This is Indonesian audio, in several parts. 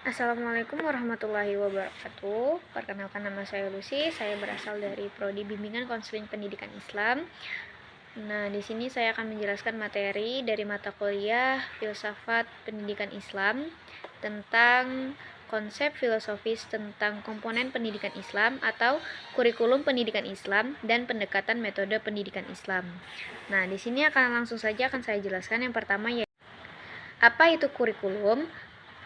Assalamualaikum warahmatullahi wabarakatuh. Perkenalkan, nama saya Lucy. Saya berasal dari Prodi Bimbingan Konseling Pendidikan Islam. Nah, di sini saya akan menjelaskan materi dari mata kuliah Filsafat Pendidikan Islam tentang konsep filosofis tentang komponen pendidikan Islam atau kurikulum pendidikan Islam dan pendekatan metode pendidikan Islam. Nah, di sini langsung saja akan saya jelaskan. Yang pertama, yaitu apa itu kurikulum?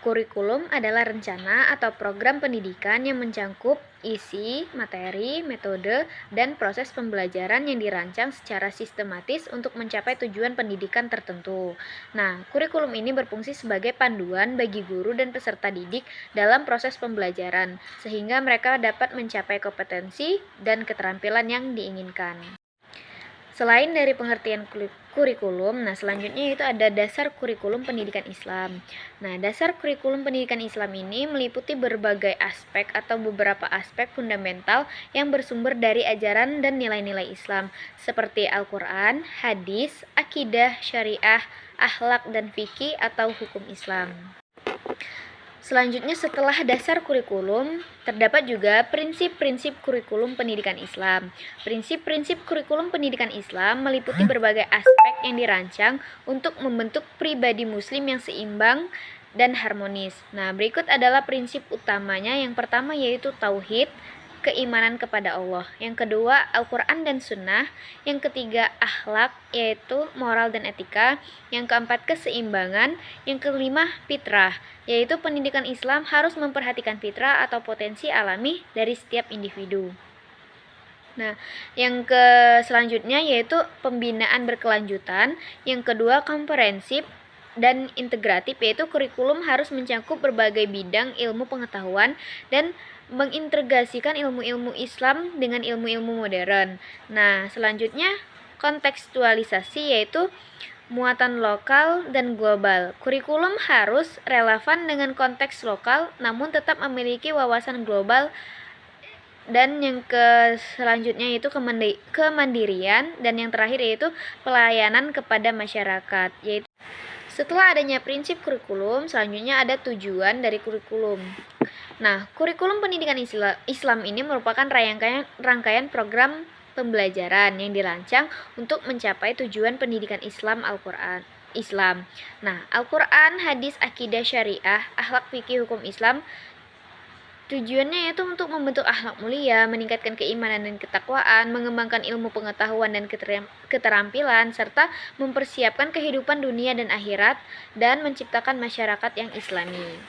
Kurikulum adalah rencana atau program pendidikan yang mencakup isi, materi, metode, dan proses pembelajaran yang dirancang secara sistematis untuk mencapai tujuan pendidikan tertentu. Nah, kurikulum ini berfungsi sebagai panduan bagi guru dan peserta didik dalam proses pembelajaran, sehingga mereka dapat mencapai kompetensi dan keterampilan yang diinginkan. Selain dari pengertian kurikulum, selanjutnya itu ada dasar kurikulum pendidikan Islam. Nah, dasar kurikulum pendidikan Islam ini meliputi berbagai aspek atau beberapa aspek fundamental yang bersumber dari ajaran dan nilai-nilai Islam, seperti Al-Quran, hadis, akidah, syariah, akhlak, dan fikih atau hukum Islam. Selanjutnya, setelah dasar kurikulum, terdapat juga prinsip-prinsip kurikulum pendidikan Islam. Prinsip-prinsip kurikulum pendidikan Islam meliputi berbagai aspek yang dirancang untuk membentuk pribadi muslim yang seimbang dan harmonis. Nah, berikut adalah prinsip utamanya. Yang pertama yaitu tauhid, keimanan kepada Allah. Yang kedua, Al-Quran dan Sunnah. Yang ketiga, akhlak, yaitu moral dan etika. Yang keempat, keseimbangan. Yang kelima, fitrah, yaitu pendidikan Islam harus memperhatikan fitrah atau potensi alami dari setiap individu. Nah, yang selanjutnya yaitu pembinaan berkelanjutan. Yang kedua, komprehensif dan integratif, yaitu kurikulum harus mencakup berbagai bidang ilmu pengetahuan dan mengintegrasikan ilmu-ilmu Islam dengan ilmu-ilmu modern. Nah, selanjutnya kontekstualisasi, yaitu muatan lokal dan global. Kurikulum harus relevan dengan konteks lokal namun tetap memiliki wawasan global. Dan yang selanjutnya yaitu kemandirian, dan yang terakhir yaitu pelayanan kepada masyarakat. Yaitu setelah adanya prinsip kurikulum, selanjutnya ada tujuan dari kurikulum. Nah, kurikulum pendidikan Islam ini merupakan rangkaian program pembelajaran yang dirancang untuk mencapai tujuan pendidikan Islam. Nah, Al-Quran, hadis, akidah, syariah, akhlak, fikih, hukum Islam. Tujuannya yaitu untuk membentuk akhlak mulia, meningkatkan keimanan dan ketakwaan, mengembangkan ilmu pengetahuan dan keterampilan, serta mempersiapkan kehidupan dunia dan akhirat, dan menciptakan masyarakat yang islami.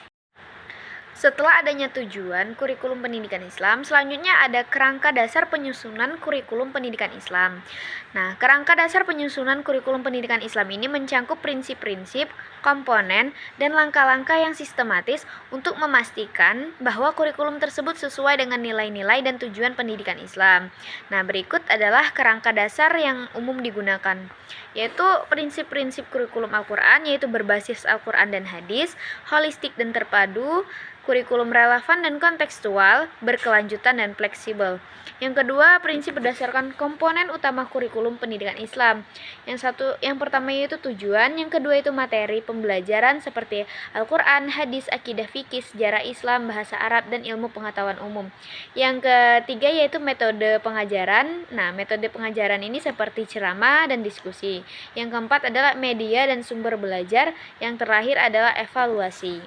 Setelah adanya tujuan kurikulum pendidikan Islam, selanjutnya ada kerangka dasar penyusunan kurikulum pendidikan Islam. Nah, kerangka dasar penyusunan kurikulum pendidikan Islam ini mencakup prinsip-prinsip, komponen, dan langkah-langkah yang sistematis untuk memastikan bahwa kurikulum tersebut sesuai dengan nilai-nilai dan tujuan pendidikan Islam. Nah, berikut adalah kerangka dasar yang umum digunakan, yaitu prinsip-prinsip kurikulum Al-Quran, yaitu berbasis Al-Quran dan hadis, holistik dan terpadu, kurikulum relevan dan kontekstual, berkelanjutan dan fleksibel. Yang kedua, prinsip berdasarkan komponen utama kurikulum pendidikan Islam. Yang pertama yaitu tujuan, yang kedua itu materi pembelajaran seperti Al-Quran, hadis, akidah, fikih, sejarah Islam, bahasa Arab, dan ilmu pengetahuan umum. Yang ketiga yaitu metode pengajaran. Nah, metode pengajaran ini seperti ceramah dan diskusi. Yang keempat adalah media dan sumber belajar. Yang terakhir adalah evaluasi.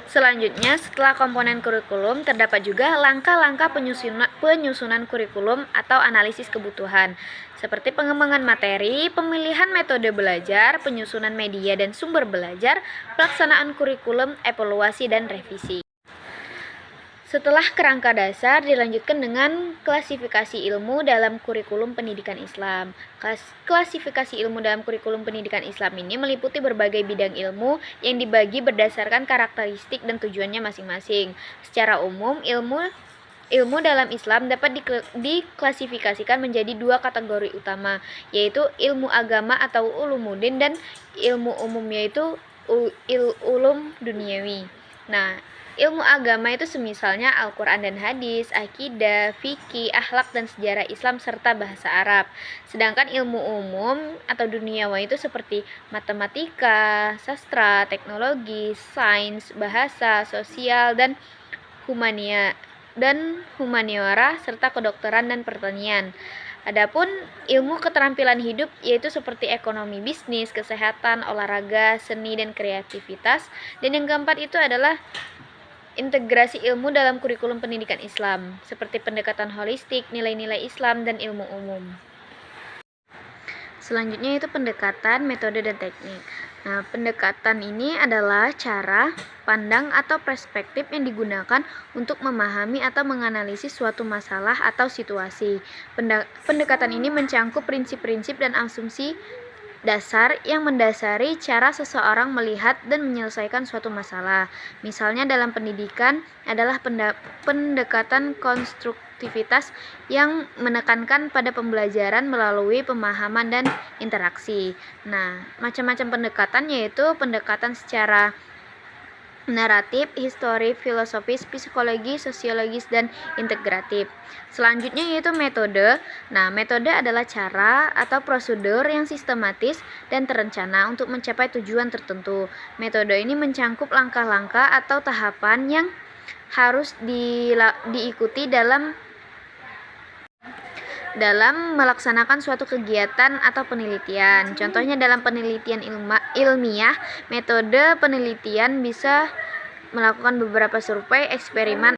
Selanjutnya, setelah komponen kurikulum, terdapat juga langkah-langkah penyusunan kurikulum atau analisis kebutuhan, seperti pengembangan materi, pemilihan metode belajar, penyusunan media dan sumber belajar, pelaksanaan kurikulum, evaluasi, dan revisi. Setelah kerangka dasar, dilanjutkan dengan klasifikasi ilmu dalam kurikulum pendidikan Islam. Klasifikasi ilmu dalam kurikulum pendidikan Islam ini meliputi berbagai bidang ilmu yang dibagi berdasarkan karakteristik dan tujuannya masing-masing. Secara umum, ilmu dalam Islam dapat diklasifikasikan menjadi dua kategori utama, yaitu ilmu agama atau ulumuddin dan ilmu umum, yaitu ulum duniawi. Nah, ilmu agama itu semisalnya Al-Quran dan hadis, akidah, fikih, akhlak dan sejarah Islam serta bahasa Arab. Sedangkan ilmu umum atau duniawi itu seperti matematika, sastra, teknologi, sains, bahasa, sosial dan humaniora serta kedokteran dan pertanian. Adapun ilmu keterampilan hidup yaitu seperti ekonomi bisnis, kesehatan, olahraga, seni dan kreativitas. Dan yang keempat itu adalah integrasi ilmu dalam kurikulum pendidikan Islam, seperti pendekatan holistik, nilai-nilai Islam, dan ilmu umum. Selanjutnya itu pendekatan, metode, dan teknik. Nah, pendekatan ini adalah cara pandang atau perspektif yang digunakan untuk memahami atau menganalisis suatu masalah atau situasi. Pendekatan ini mencangkup prinsip-prinsip dan asumsi dasar yang mendasari cara seseorang melihat dan menyelesaikan suatu masalah. Misalnya dalam pendidikan adalah pendekatan konstruktivitas yang menekankan pada pembelajaran melalui pemahaman dan interaksi. Nah, macam-macam pendekatan yaitu pendekatan secara naratif, histori, filosofis, psikologi, sosiologis, dan integratif. Selanjutnya yaitu metode. Nah, metode adalah cara atau prosedur yang sistematis dan terencana untuk mencapai tujuan tertentu. Metode ini mencangkup langkah-langkah atau tahapan yang harus diikuti dalam melaksanakan suatu kegiatan atau penelitian. Contohnya dalam penelitian ilmiah, metode penelitian bisa melakukan beberapa survei, eksperimen,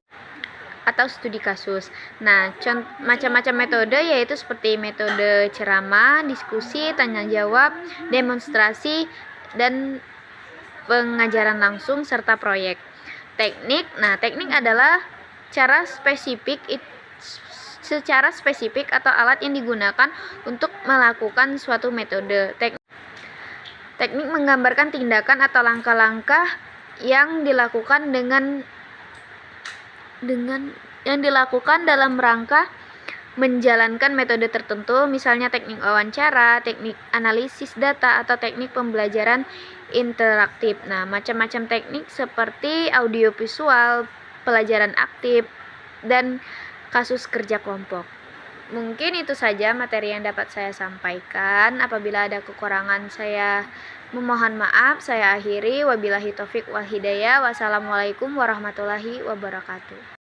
atau studi kasus. Nah, macam-macam metode yaitu seperti metode ceramah, diskusi, tanya jawab, demonstrasi, dan pengajaran langsung serta proyek. Teknik. Nah, teknik adalah secara spesifik atau alat yang digunakan untuk melakukan suatu metode. Teknik menggambarkan tindakan atau langkah-langkah yang dilakukan dalam rangka menjalankan metode tertentu, misalnya teknik wawancara, teknik analisis data, atau teknik pembelajaran interaktif. Nah, macam-macam teknik seperti audiovisual, pelajaran aktif, dan kasus kerja kelompok. Mungkin itu saja materi yang dapat saya sampaikan. Apabila ada kekurangan, saya memohon maaf. Saya akhiri. Wabillahi taufik wal hidayah. Wassalamualaikum warahmatullahi wabarakatuh.